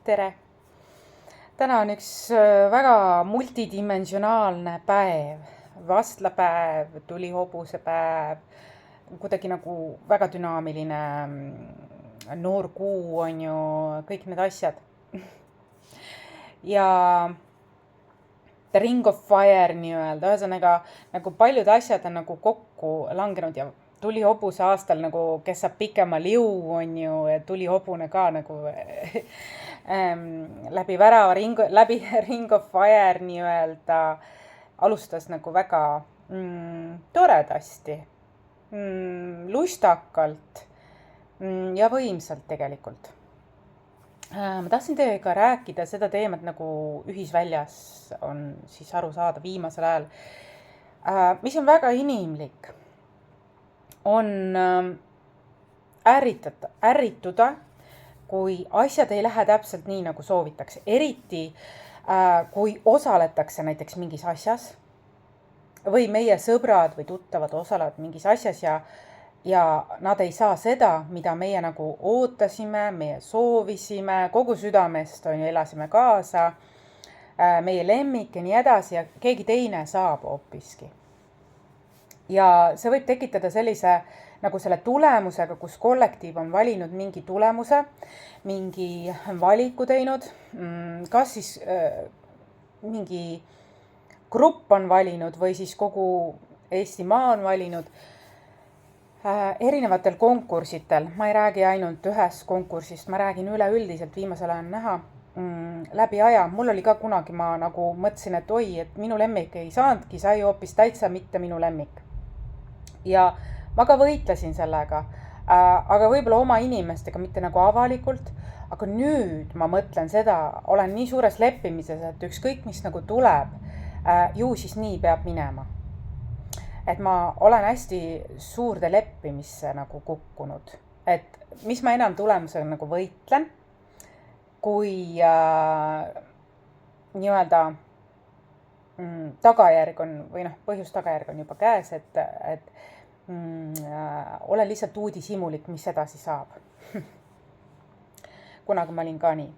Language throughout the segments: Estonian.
tere! Täna on üks väga multidimensionaalne päev. Vastlapäev, tulihobusepäev, kuidagi nagu väga dünaamiline noor kuu on ju, kõik need asjad. Ja The Ring of Fire nii-öelda, ühesõnaga nagu paljud asjad on nagu kokku langenud ja tulihobuse aastal nagu, kes saab pikema liu, on ju, tulihobune ka nagu läbi värava läbi Ring of Fire nii-öelda alustas nagu väga toredasti, lustakalt ja võimsalt tegelikult. Ma tahtsin teiega rääkida seda teemat nagu ühisväljas on siis aru saada viimasel ajal, mis on väga inimlik, on ärrituda, kui asjad ei lähe täpselt nii, nagu soovitakse. Eriti, kui osaletakse näiteks mingis asjas või meie sõbrad või tuttavad osalevad mingis asjas ja nad ei saa seda, mida meie nagu ootasime, meie soovisime, kogu südamest on ju elasime kaasa, meie lemmik ja nii edasi ja keegi teine saab hoopiski. Ja see võib tekitada sellise nagu selle tulemusega, kus kollektiiv on valinud mingi tulemuse, mingi valiku teinud, kas siis mingi grupp on valinud või siis kogu Eestimaa on valinud erinevatel konkursitel. Ma ei räägi ainult ühest konkursist, ma räägin üleüldiselt, viimasel ajal näha läbi aja. Mul oli ka kunagi, ma nagu mõtlesin, et oi, et minu lemmik ei saanudki, sai hoopis täitsa mitte minu lemmik. Ja ma ka võitlesin sellega, aga võib-olla oma inimestega, mitte nagu avalikult, aga nüüd ma mõtlen seda, olen nii suures leppimises, et ükskõik mis nagu tuleb, ju siis nii peab minema. Et ma olen hästi suurde leppimisse nagu kukkunud, et mis ma enam tulemusega nagu võitlen, kui nii-öelda tagajärg on, või põhjus tagajärg on juba käes, et olen lihtsalt uudishimulik, mis edasi saab. Kunagi ma olin ka nii.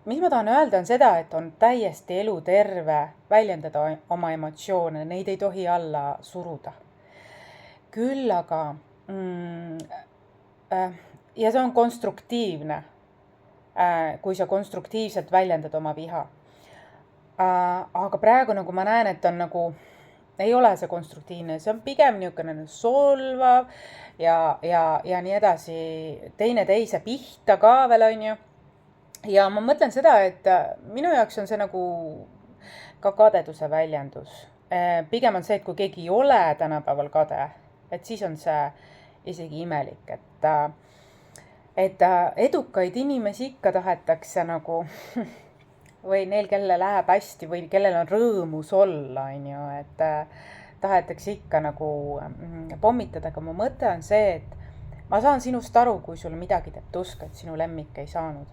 Mis ma tahan öelda on seda, et on täiesti eluterve väljendada oma emotsioone, neid ei tohi alla suruda. Küll aga, ja see on konstruktiivne, kui sa konstruktiivselt väljendad oma viha. Aga praegu nagu ma näen, et on nagu, ei ole see konstruktiivne, see on pigem niisugune solvav ja nii edasi, teine teise pihta ka veel on ju. Ja ma mõtlen seda, et minu jaoks on see nagu ka kadeduse väljendus. Pigem on see, et kui keegi ei ole tänapäeval kade, et siis on see isegi imelik, et edukaid inimesi ikka tahetakse nagu või neil, kellele läheb hästi või kellel on rõõmus olla, on ju, et tahetakse ikka nagu pommitada, aga mu mõte on see, et ma saan sinust aru, kui sul midagi teeb tuska, et sinu lemmik ei saanud.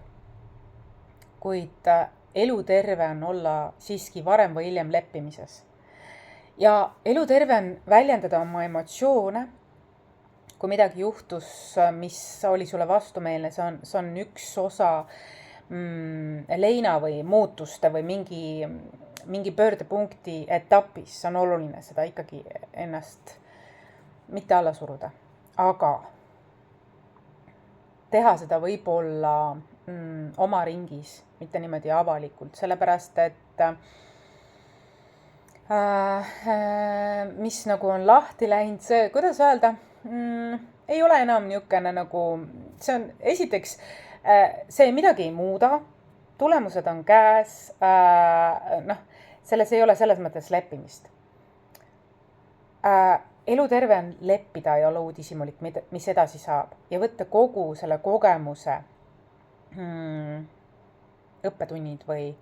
Kuid eluterve on olla siiski varem või hiljem leppimises. Ja eluterve on väljendada oma emotsioone, kui midagi juhtus, mis oli sulle vastumeelne, see on üks osa leina või muutuste või mingi pöördepunkti etapis, see on oluline seda ikkagi ennast mitte alla suruda. Aga teha seda võib-olla oma ringis, mitte niimoodi avalikult, sellepärast, et mis nagu on lahti läinud, see, kuidas öelda, ei ole enam niisugune nagu, see on esiteks, see midagi ei muuda, tulemused on käes, selles ei ole selles mõttes leppimist. Eluterve on leppida ja olla uudishimulik, mis edasi saab ja võtta kogu selle kogemuse õppetunnid või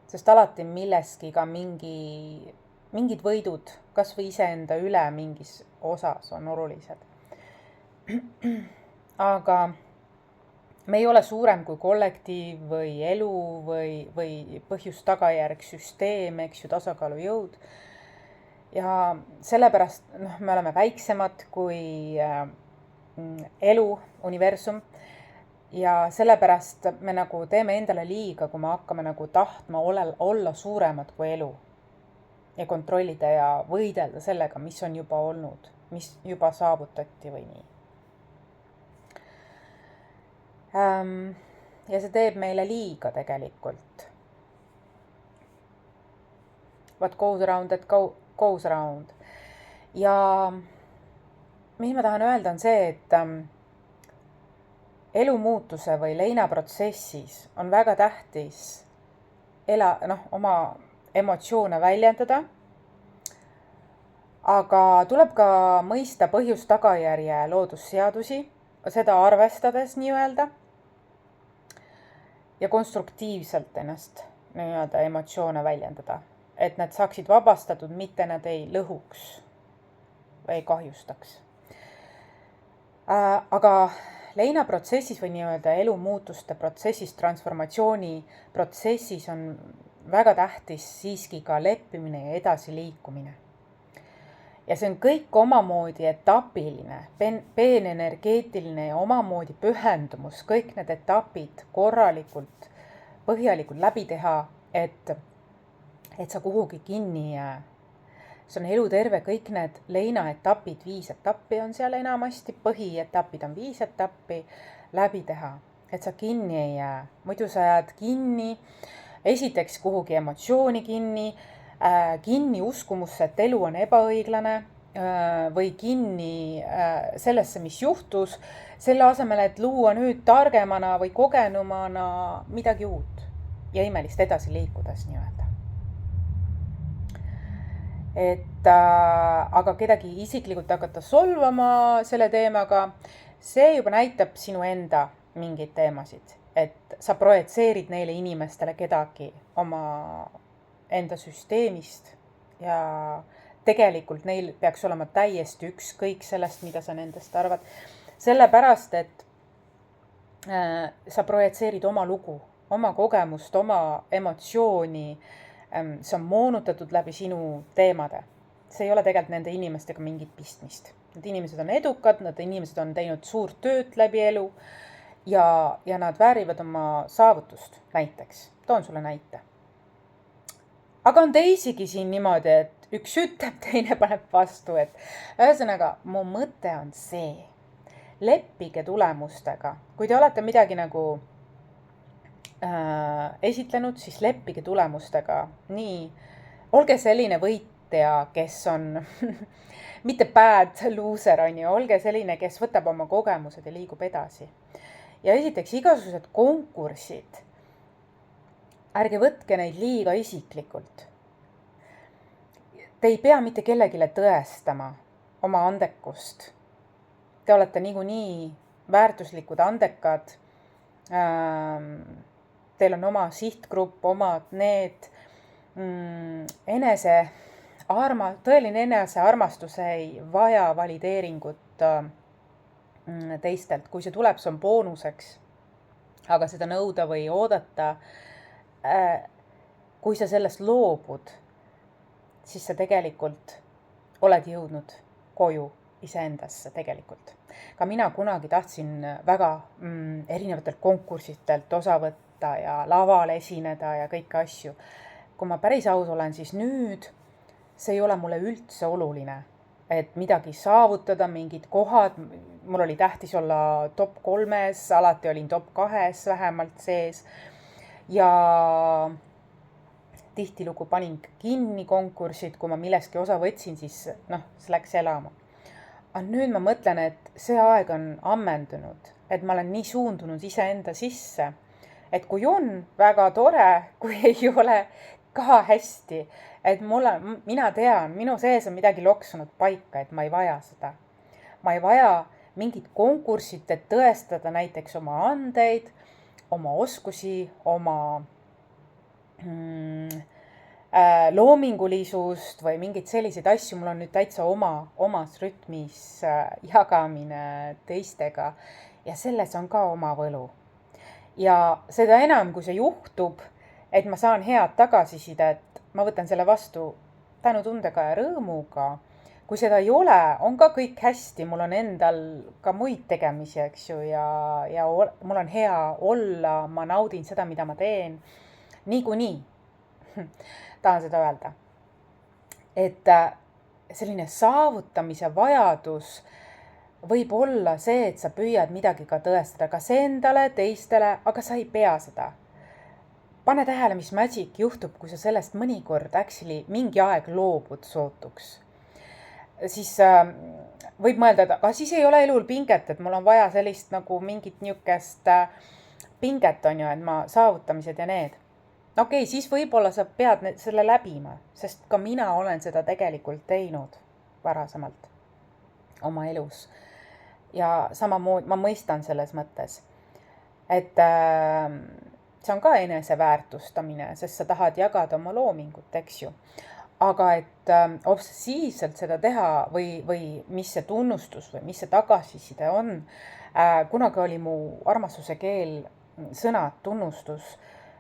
sest alati milleski ka mingid võidud, kas või iseenda üle mingis osas on olulised. Aga me ei ole suurem kui kollektiiv või elu või põhjus-tagajärg süsteem, eks ju, tasakaalujõud. Ja sellepärast me oleme väiksemad kui elu, universum. ja sellepärast me nagu teeme endale liiga, kui me hakkame nagu tahtma olla suuremad kui elu ja kontrollida ja võidelda sellega, mis on juba olnud, mis juba saavutati või nii. Ja see teeb meile liiga tegelikult. What goes around, that goes around. Ja mis ma tahan öelda on see, et elumuutuse või leinaprotsessis on väga tähtis oma emotsioone väljendada, aga tuleb ka mõista põhjus-tagajärje loodusseadusi, seda arvestades nii-öelda, ja konstruktiivselt ennast nii-öelda emotsioone väljendada, et nad saaksid vabastatud, mitte nad ei lõhuks või kahjustaks. Aga leinaprotsessis või nii-öelda elumuutuste protsessis, transformatsiooni protsessis on väga tähtis siiski ka leppimine ja edasiliikumine. Ja see on kõik omamoodi etapiline, peenenergeetiline ja omamoodi pühendumus, kõik need etapid korralikult, põhjalikult läbi teha, et sa kuhugi kinni ei jää. See on eluterve, kõik need leinaetapid, 5 etappi on seal enamasti, põhietapid on 5 etappi, läbi teha, et sa kinni ei jää. Muidu sa jääd kinni, esiteks kuhugi emotsiooni kinni uskumusse, et elu on ebaõiglane või kinni sellesse, mis juhtus, selle asemel, et luua nüüd targemana või kogenumana midagi uut ja imelist edasi liikudes nii-öelda. Aga kedagi isiklikult hakata solvama selle teemaga, see juba näitab sinu enda mingeid teemasid, et sa projitseerid neile inimestele kedagi oma enda süsteemist ja tegelikult neil peaks olema täiesti ükskõik sellest, mida sa nendest arvad. Sellepärast, et sa projitseerid oma lugu, oma kogemust, oma emotsiooni, see on moonutatud läbi sinu teemade. See ei ole tegelikult nende inimestega mingit pistmist. Need inimesed on edukad, need inimesed on teinud suurt tööd läbi elu ja nad väärivad oma saavutust näiteks. Toon sulle näite. Aga on teisigi siin niimoodi, et üks ütleb, teine paneb vastu, et ühesõnaga mu mõte on see. Leppige tulemustega. Kui te olete midagi nagu esitlenud, siis leppige tulemustega. Nii, olge selline võitja, kes on mitte bad loser, on ju, olge selline, kes võtab oma kogemused ja liigub edasi. Ja esiteks igasugused konkursid, ärge võtke neid liiga isiklikult. Te ei pea mitte kellegile tõestama oma andekust. Te olete niikuinii väärtuslikud, andekad, teil on oma sihtgrupp, omad need tõeline enesearmastus ei vaja valideeringut teistelt. Kui see tuleb, see on boonuseks, aga seda nõuda või oodata, kui sa sellest loobud, siis sa tegelikult oled jõudnud koju iseendasse tegelikult. Ka mina kunagi tahtsin väga erinevatelt konkursitelt osa võtta ja laval esineda ja kõiki asju. Kui ma päris aus olen, siis nüüd see ei ole mulle üldse oluline, et midagi saavutada, mingid kohad. Mul oli tähtis olla top 3, alati olin top 2 vähemalt sees. Ja tihtilugu panin kinni konkursid, kui ma milleski osa võtsin, siis see läks elama. Aga nüüd ma mõtlen, et see aeg on ammendunud, et ma olen nii suundunud iseenda sisse, et kui on väga tore, kui ei ole ka hästi, et mina tean, minu sees on midagi loksunud paika, et ma ei vaja seda. Ma ei vaja mingit konkurssit, et tõestada näiteks oma andeid, oma oskusi, oma loomingulisust või mingeid selliseid asju. Mul on nüüd täitsa omas rütmis jagamine teistega ja selles on ka oma võlu. Ja seda enam, kui see juhtub, et ma saan head tagasisidet, ma võtan selle vastu tänutundega ja rõõmuga, kui seda ei ole, on ka kõik hästi, mul on endal ka muid tegemisi, eks ju, ja mul on hea olla, ma naudin seda, mida ma teen. Niikuinii tahan seda öelda. Et selline saavutamise vajadus võib olla see, et sa püüad midagi ka tõestada, kas endale, teistele, aga sa ei pea seda. Pane tähele, mis magic juhtub, kui sa sellest mõnikord actually mingi aeg loobud sootuks. Siis võib mõelda, et aga siis ei ole elul pinget, et mul on vaja sellist nagu mingit niukest pinget on ju, et ma saavutamised ja need. Okei, siis võib-olla sa pead selle läbima, sest ka mina olen seda tegelikult teinud varasemalt oma elus. Ja samamoodi ma mõistan selles mõttes, et see on ka eneseväärtustamine, sest sa tahad jagada oma loomingut, eks ju. Aga et obsessiivselt seda teha või mis see tunnustus või mis see tagasiside on, kunagi oli mu armastuse keel sõnad, tunnustus.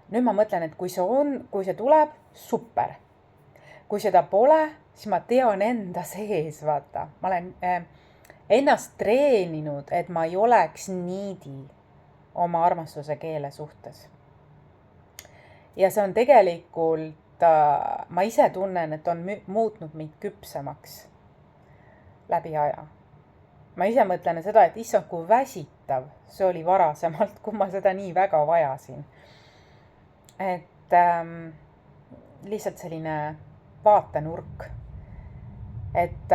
Nüüd ma mõtlen, et kui see tuleb, super. Kui seda pole, siis ma tean enda sees, vaata. Ma olen ennast treeninud, et ma ei oleks niidi oma armastuse keele suhtes. Ja see on tegelikult, ma ise tunnen, et on muutnud mind küpsemaks läbi aja. Ma ise mõtlen seda, et issand, kui väsitav see oli varasemalt, kui ma seda nii väga vajasin. Et lihtsalt selline vaatenurk. Et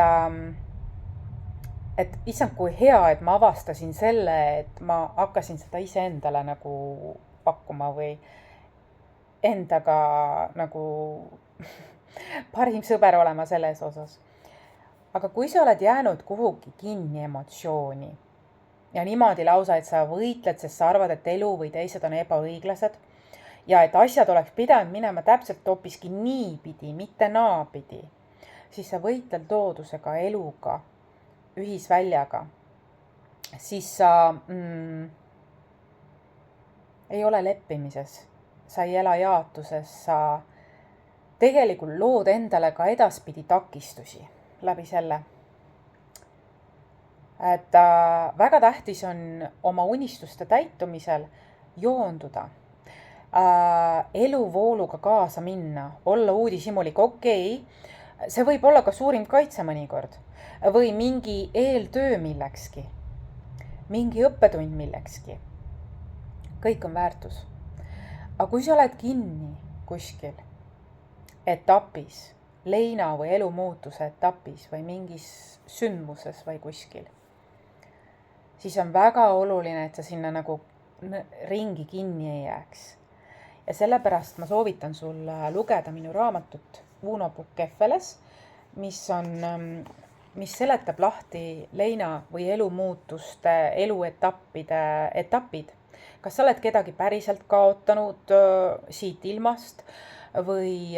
issand, kui hea, et ma avastasin selle, et ma hakkasin seda iseendale nagu pakkuma või endaga nagu parim sõber olema selles osas. Aga kui sa oled jäänud kuhugi kinni emotsiooni ja niimoodi lausa, et sa võitled, sest sa arvad, et elu või teised on ebaõiglased ja et asjad oleks pidanud minema täpselt hoopiski niipidi, mitte naapidi, siis sa võitled loodusega, eluga, ühisväljaga, siis sa ei ole leppimises. Sa ei ela jaotuses, sa tegelikult lood endale ka edaspidi takistusi läbi selle. Et väga tähtis on oma unistuste täitumisel joonduda, eluvooluga kaasa minna, olla uudishimulik, okei, see võib olla ka suurim kaitse mõnikord või mingi eeltöö millekski, mingi õppetund millekski. Kõik on väärtus. Aga kui sa oled kinni kuskil etapis, leina või elumuutuse etapis või mingis sündmuses või kuskil, siis on väga oluline, et sa sinna nagu ringi kinni ei jääks. Ja sellepärast ma soovitan sul lugeda minu raamatut Uno Pukkefeles, mis seletab lahti leina või elumuutuste, etapid. Kas sa oled kedagi päriselt kaotanud siit ilmast või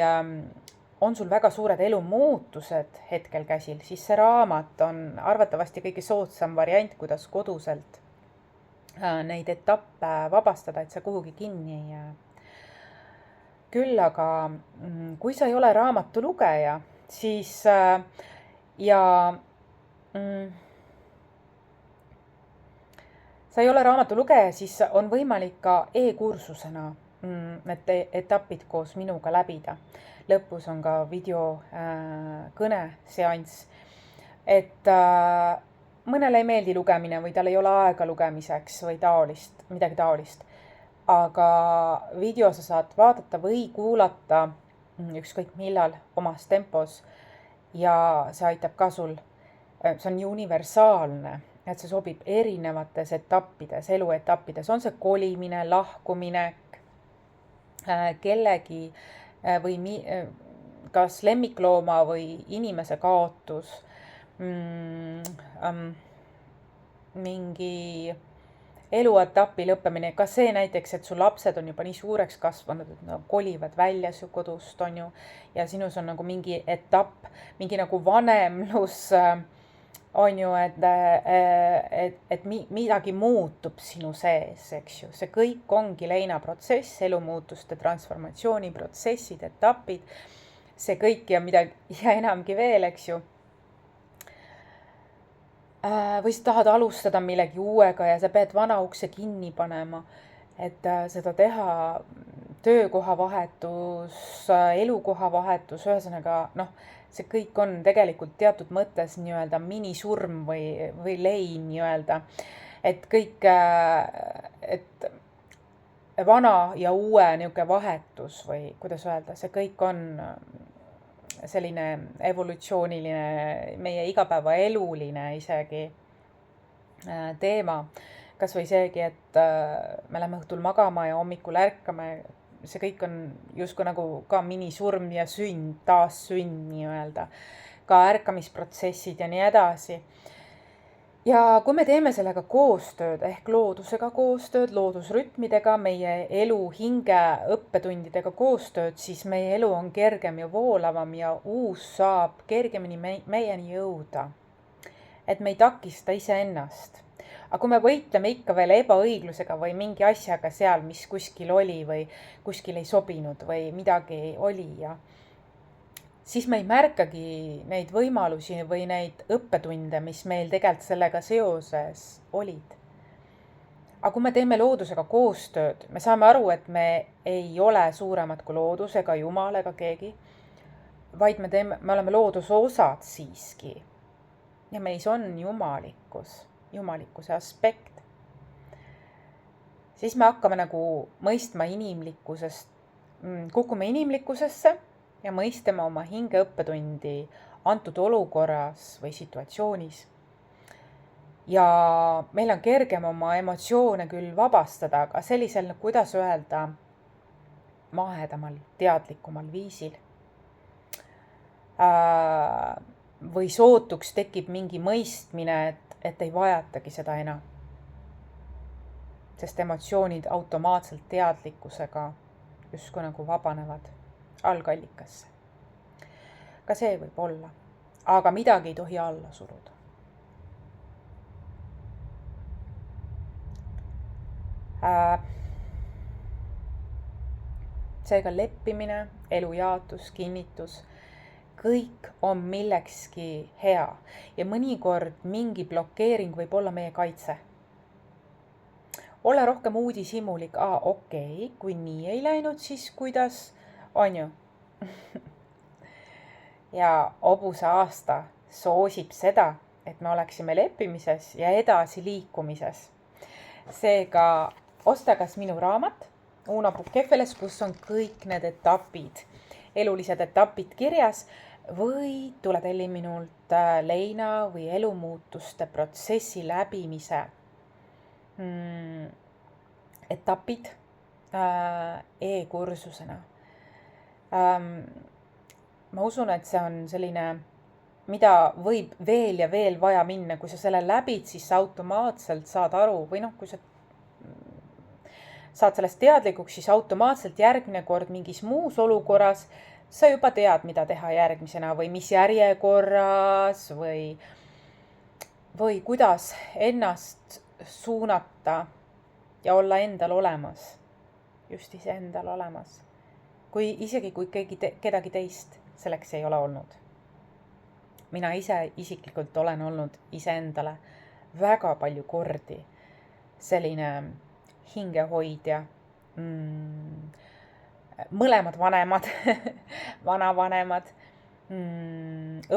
on sul väga suured elumuutused hetkel käsil, siis see raamat on arvatavasti kõige soodsam variant, kuidas koduselt neid etappe vabastada, et sa kuhugi kinni ei jää. Küll aga kui sa ei ole raamatu lugeja, siis sa ei ole raamatu lugeja, siis on võimalik ka e-kursusena need etapid koos minuga läbida. Lõpus on ka video kõne seanss, et mõnele ei meeldi lugemine või tal ei ole aega lugemiseks või midagi taolist. Aga video sa saad vaadata või kuulata ükskõik millal omas tempos ja see aitab ka sul, see on universaalne, et see sobib erinevates etappides, eluetappides, on see kolimine, lahkuminek, kellegi või kas lemmiklooma või inimese kaotus, mingi eluetapi lõppemine, ka see näiteks, et su lapsed on juba nii suureks kasvanud, et nad kolivad välja su kodust, on ju, ja sinus on nagu mingi etapp, mingi nagu vanemlus, on ju, et midagi muutub sinu sees, eks ju. See kõik ongi leinaprotsess, elumuutuste transformatsiooniprotsessid, etapid, see kõik ja midagi ja enamgi veel, eks ju. Või sa tahad alustada millegi uuega ja sa pead vana ukse kinni panema, et seda teha, töökoha vahetus, elukoha vahetus, ühesõnaga noh, see kõik on tegelikult teatud mõttes nii-öelda minisurm või lein nii-öelda, et kõik, et vana ja uue niisugune vahetus või kuidas öelda, see kõik on selline evolutsiooniline, meie igapäevaeluline isegi teema. Kas või seegi, et me läheme õhtul magama ja hommikul ärkame, see kõik on justkui nagu ka minisurm ja sünd, taassünd nii-öelda, ka ärkamisprotsessid ja nii edasi. Ja kui me teeme sellega koostööd ehk loodusega koostööd, loodusrütmidega, meie elu hinge õppetundidega koostööd, siis meie elu on kergem ja voolavam ja uus saab kergemini meieni jõuda. Et me ei takista iseennast. Aga kui me võitleme ikka veel ebaõiglusega või mingi asjaga seal, mis kuskil oli või kuskil ei sobinud või midagi oli ja siis me ei märkagi neid võimalusi või neid õppetunde, mis meil tegelikult sellega seoses olid. Aga kui me teeme loodusega koostööd, me saame aru, et me ei ole suuremad kui loodus ega Jumal ega keegi, vaid me oleme looduse osad siiski. Ja meis on jumalikkuse aspekt. Siis me hakkame nagu mõistma inimlikkusest, kukume inimlikkusesse ja mõistame oma hinge õppetundi antud olukorras või situatsioonis. Ja meil on kergem oma emotsioone küll vabastada, aga sellisel, kuidas öelda, mahedamal, teadlikumal viisil. Või sootuks tekib mingi mõistmine, et ei vajatagi seda enam. Sest emotsioonid automaatselt teadlikkusega justkui nagu vabanevad algallikasse. Ka see võib olla, aga midagi ei tohi alla suruda. Seega leppimine, elujaotus, kinnitus, kõik on millekski hea ja mõnikord mingi blokeering võib olla meie kaitse. Ole rohkem uudishimulik, okei, kui nii ei läinud, siis kuidas, on ju? Ja hobuse aasta soosib seda, et me oleksime leppimises ja edasi liikumises. Seega osta kas minu raamat Uno Pukkefeles, kus on kõik need etapid, elulised etapid kirjas, või tule telli minult leina või elumuutuste protsessi läbimise etapid e-kursusena. Ma usun, et see on selline, mida võib veel ja veel vaja minna, kui sa selle läbid, siis sa automaatselt saad aru või noh, kui sa saad sellest teadlikuks, siis automaatselt järgmine kord mingis muus olukorras sa juba tead, mida teha järgmisena või mis järjekorras või kuidas ennast suunata ja olla endal olemas, just iseendal olemas. Isegi kui kedagi teist selleks ei ole olnud. Mina ise isiklikult olen olnud iseendale väga palju kordi selline hingehoidja, mõlemad vanemad, vanavanemad,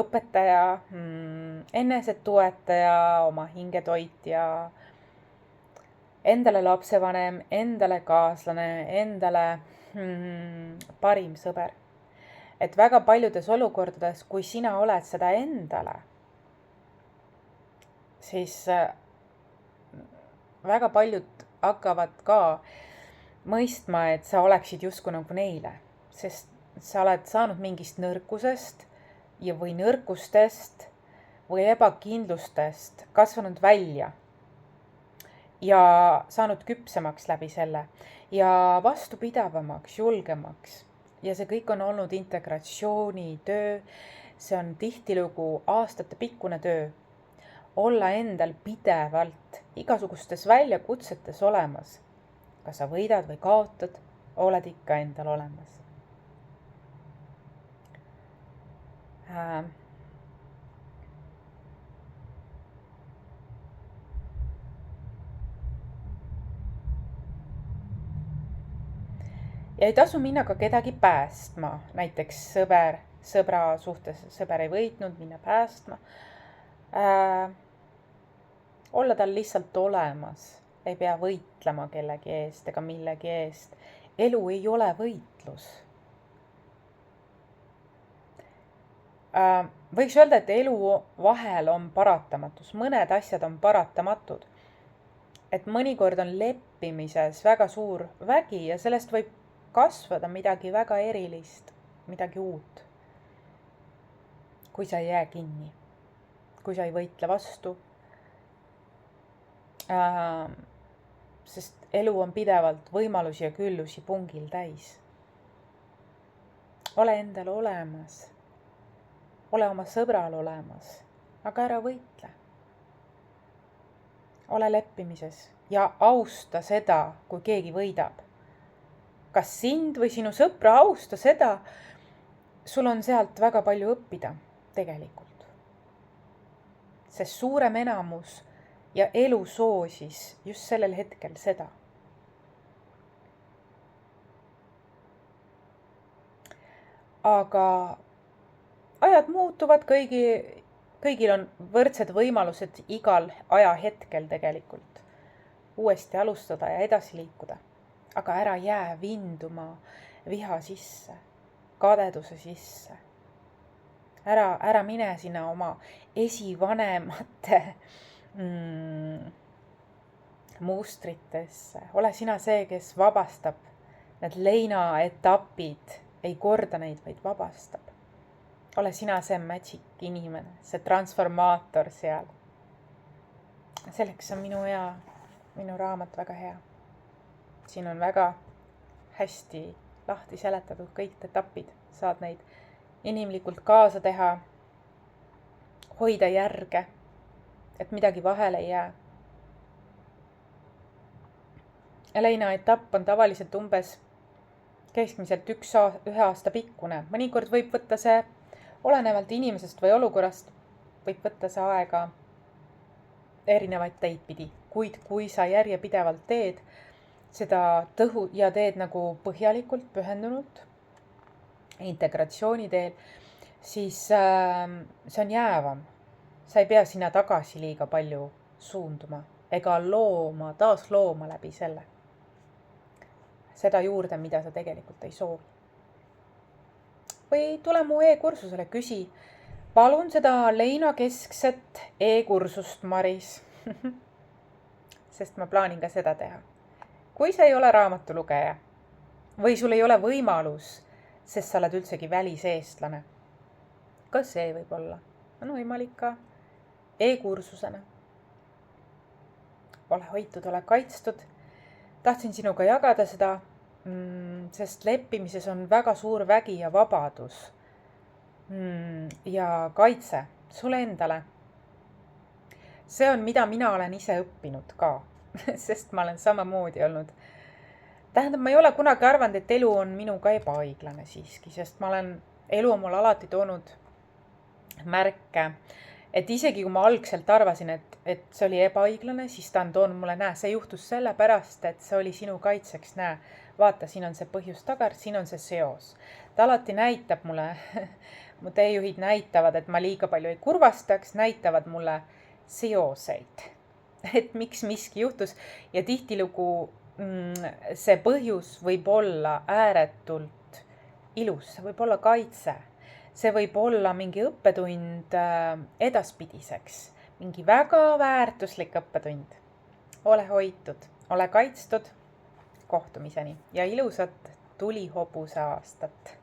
õpetaja, enesetoetaja, oma hingetoitja, endale lapsevanem, endale kaaslane, endale parim sõber. Et väga paljudes olukordades, kui sina oled seda endale, siis väga paljud hakkavad ka mõistma, et sa oleksid justkui nagu neile, sest sa oled saanud mingist nõrkusest või nõrkustest või ebakindlustest kasvanud välja ja saanud küpsemaks läbi selle ja vastupidavamaks, julgemaks. Ja see kõik on olnud integratsioonitöö, see on tihtilugu aastatepikkune töö. Olla endal pidevalt igasugustes väljakutsetes olemas. Kas sa võidad või kaotad, oled ikka endal olemas. Ja ei tasu minna ka kedagi päästma, näiteks sõbra suhtes, sõber ei võitnud minna päästma. Olla tal lihtsalt olemas, ei pea võitlema kellegi eest ega millegi eest. Elu ei ole võitlus. Võiks öelda, et elu vahel on paratamatus, mõned asjad on paratamatud. Et mõnikord on leppimises väga suur vägi ja sellest võib kasvada midagi väga erilist, midagi uut. Kui sa ei jää kinni, kui sa ei võitle vastu. Sest elu on pidevalt võimalusi ja küllusi pungil täis. Ole endal olemas. Ole oma sõbral olemas, aga ära võitle. Ole leppimises ja austa seda, kui keegi võidab. Kas sind või sinu sõpra austa seda, sul on sealt väga palju õppida tegelikult. Sest suurem enamus ja elu soosis just sellel hetkel seda. Aga ajad muutuvad, kõigil on võrdsed võimalused igal ajahetkel tegelikult uuesti alustada ja edasi liikuda. Aga ära jää vinduma viha sisse, kadeduse sisse. Ära mine sinna oma esivanemate mustritesse. Ole sina see, kes vabastab need leinaetapid, ei korda neid, vaid vabastab. Ole sina see magic inimene, see transformaator seal. Selleks on minu raamat väga hea. Siin on väga hästi lahti seletatud kõik etapid. Saad neid inimlikult kaasa teha, hoida järge, et midagi vahele ei jää. Leinaetapp on tavaliselt umbes keskmiselt ühe aasta pikkune. Mõnikord võib võtta see olenevalt inimesest või olukorrast võib võtta see aega erinevaid teid pidi, kuid kui sa järjepidevalt teed seda ja teed nagu põhjalikult, pühendunult, integratsiooni teel, siis see on jäävam. Sa ei pea sinna tagasi liiga palju suunduma ega taas looma läbi selle. Seda juurde, mida sa tegelikult ei soovi. Või tule mu e-kursusele, küsi, palun seda leinakeskset e-kursust, Maris. Sest ma plaanin ka seda teha. Kui sa ei ole raamatulugeja või sul ei ole võimalus, sest sa oled üldsegi väliseestlane, ka see võib olla. On võimalik ka e-kursusena. Ole hoitud, ole kaitstud. Tahtsin sinuga jagada seda, sest leppimises on väga suur vägi ja vabadus ja kaitse sulle endale. See on, mida mina olen ise õppinud ka, sest ma olen samamoodi olnud. Tähendab, ma ei ole kunagi arvanud, et elu on minuga ebaõiglane siiski, sest elu on mul alati toonud märke, et isegi kui ma algselt arvasin, et see oli ebaõiglane, siis ta on toonud mulle, see juhtus sellepärast, et see oli sinu kaitseks, vaata, siin on see põhjus tagar, siin on see seos. Ta alati näitab mulle, mu teejuhid näitavad, et ma liiga palju ei kurvastaks, näitavad mulle seoseid, et miks miski juhtus ja tihtilugu see põhjus võib olla ääretult ilus, see võib olla kaitse. See võib olla mingi õppetund edaspidiseks, mingi väga väärtuslik õppetund. Ole hoitud, ole kaitstud, kohtumiseni ja ilusat tulihobuse aastat.